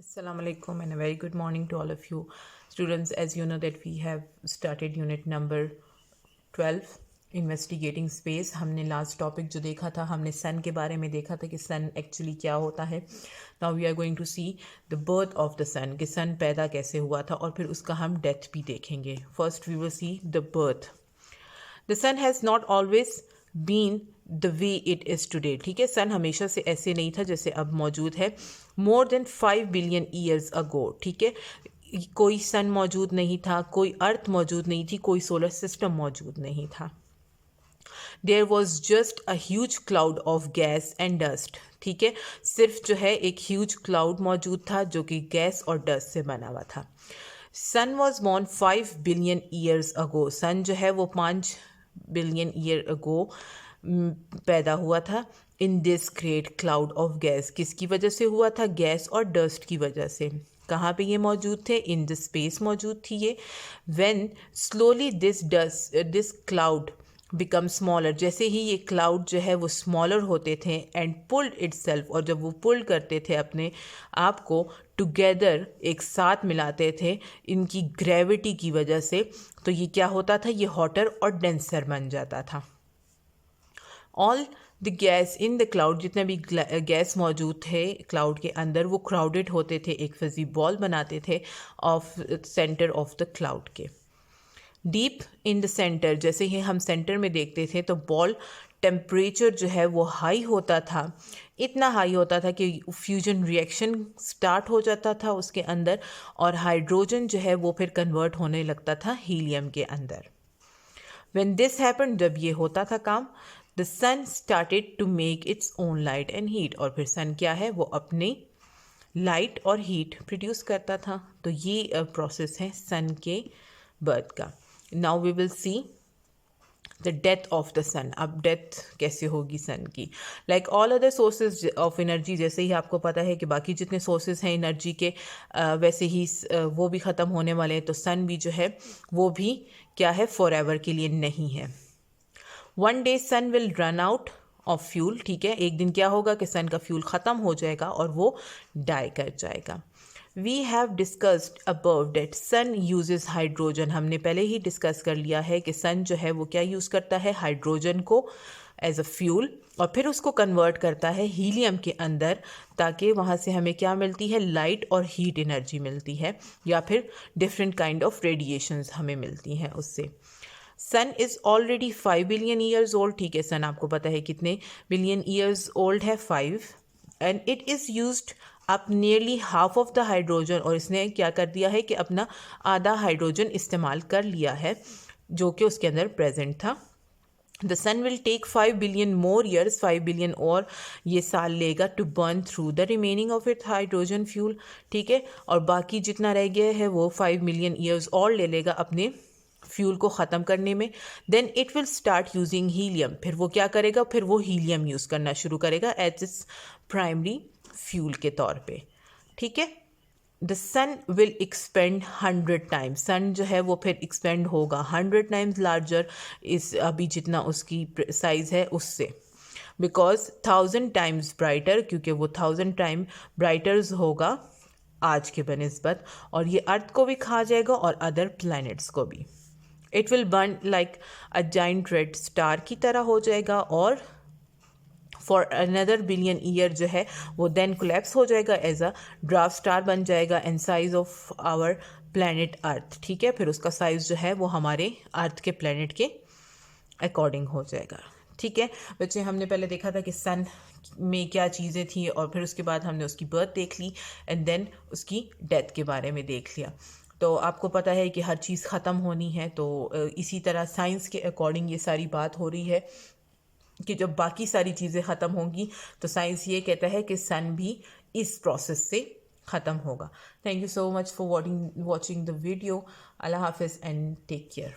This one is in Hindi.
Assalamu alaikum and a very good morning to all of you students. As you know that we have started unit number 12 investigating space. हमने लास्ट टॉपिक जो देखा था हमने सन के बारे में देखा था कि सन एक्चुअली क्या होता है. Now we are going to see the birth of the sun, कि सन पैदा कैसे हुआ था और फिर उसका हम डेथ भी देखेंगे. First we will see the birth. The sun has not always been the way it is today. ठीक है, सन हमेशा से ऐसे नहीं था जैसे अब मौजूद है. मोर देन 5 बिलियन ईयर्स अगो. ठीक है, कोई सन मौजूद नहीं था, कोई अर्थ मौजूद नहीं थी, कोई सोलर सिस्टम मौजूद नहीं था. There was just a huge cloud of gas and dust. ठीक है, सिर्फ जो है एक ह्यूज क्लाउड मौजूद था जो कि गैस और डस्ट से बना हुआ था. Sun was born 5 billion years ago. Sun जो है वो 5 बिलियन ईयर अगो पैदा हुआ था. In this great cloud of gas. किसकी वजह से हुआ था? गैस और डस्ट की वजह से. कहाँ पे ये मौजूद थे? इन द स्पेस मौजूद थी ये. When slowly this cloud become smaller. जैसे ही ये क्लाउड जो है वो स्मॉलर होते थे एंड पुल्ड इटसेल्फ, और जब वो पुल्ड करते थे अपने आप को टुगेदर, एक साथ मिलाते थे इनकी ग्रेविटी की वजह से, तो ये क्या होता था? ये हॉटर और डेंसर बन जाता था. All the gas in the cloud, जितने भी गैस मौजूद थे क्लाउड के अंदर, वो क्राउडेड होते थे, एक फिजी बॉल बनाते थे of centre of the cloud के. डीप इन द सेंटर, जैसे ही हम सेंटर में देखते थे तो बॉल टेम्परेचर जो है वो हाई होता था. इतना हाई होता था कि फ्यूजन रिएक्शन स्टार्ट हो जाता था उसके अंदर, और हाइड्रोजन जो है वो फिर कन्वर्ट होने लगता था हीलियम के अंदर. व्हेन दिस हैपेंड, जब ये होता था काम, the sun started to make its own light and heat. और फिर सन क्या है? वो अपनी लाइट और हीट प्रोड्यूस करता था. तो ये प्रोसेस है सन के बर्थ का. Now we will see the death of the sun. अब डेथ कैसे होगी सन की? Like all other sources of energy, जैसे ही आपको पता है कि बाकी जितने सोर्सेज हैं एनर्जी के, वैसे ही वो भी ख़त्म होने वाले हैं. तो सन भी जो है वो भी क्या है? फॉर एवर के लिए नहीं है. One day sun will run out of fuel. ठीक है, एक दिन क्या होगा कि सन का फ्यूल ख़त्म हो जाएगा और वो डाई कर जाएगा. We have discussed above that sun uses hydrogen. हमने पहले ही डिस्कस कर लिया है कि सन जो है वो क्या यूज़ करता है? हाइड्रोजन को एज अ फ्यूल, और फिर उसको कन्वर्ट करता है हीलियम के अंदर, ताकि वहाँ से हमें क्या मिलती है? लाइट और हीट एनर्जी मिलती है, या फिर डिफरेंट काइंड ऑफ रेडिएशंस हमें मिलती हैं उससे. Sun is already 5 billion years old. ठीक है, सन आपको पता है कितने बिलियन ईयर्स ओल्ड है? 5. And it is used up nearly half of the hydrogen. और इसने क्या कर दिया है कि अपना आधा हाइड्रोजन इस्तेमाल कर लिया है जो कि उसके अंदर प्रेजेंट था. The sun will take 5 billion more years. 5 billion और ये साल लेगा to burn through the remaining of it hydrogen fuel. ठीक है, और बाकी जितना रह गया है वो 5 मिलियन ईयर्स और ले लेगा अपने फ्यूल को ख़त्म करने में. Then it will start using helium. फिर वो क्या करेगा? फिर वो हीलियम यूज़ करना शुरू करेगा एज इट्स प्राइमरी फ्यूल के तौर पे. ठीक है, the sun will expand 100 times. Sun जो है वो फिर एक्सपेंड होगा 100 टाइम्स लार्जर, इस अभी जितना उसकी साइज़ है उससे, बिकॉज 1000 टाइम्स ब्राइटर, क्योंकि वो 1000 टाइम ब्राइटर्स होगा आज के बनिस्बत, और ये अर्थ को भी खा जाएगा और अदर प्लैनेट्स को भी. It will burn like a giant red star की तरह हो जाएगा, और फॉर अनदर बिलियन ईयर जो है वो देन कोलैप्स हो जाएगा, एज अ ड्वार्फ स्टार बन जाएगा and size of our planet earth. ठीक है, फिर उसका साइज़ जो है वो हमारे अर्थ के प्लैनेट के अकॉर्डिंग हो जाएगा. ठीक है बच्चे, हमने पहले देखा था कि सन में क्या चीज़ें थी, और फिर उसके बाद हमने उसकी बर्थ देख ली एंड देन उसकी डेथ के बारे में देख लिया. तो आपको पता है कि हर चीज़ ख़त्म होनी है, तो इसी तरह साइंस के अकॉर्डिंग ये सारी बात हो रही है कि जब बाकी सारी चीज़ें ख़त्म होंगी तो साइंस ये कहता है कि सन भी इस प्रोसेस से ख़त्म होगा. Thank you so much for watching the video. अल्लाह हाफिज़ एंड टेक केयर.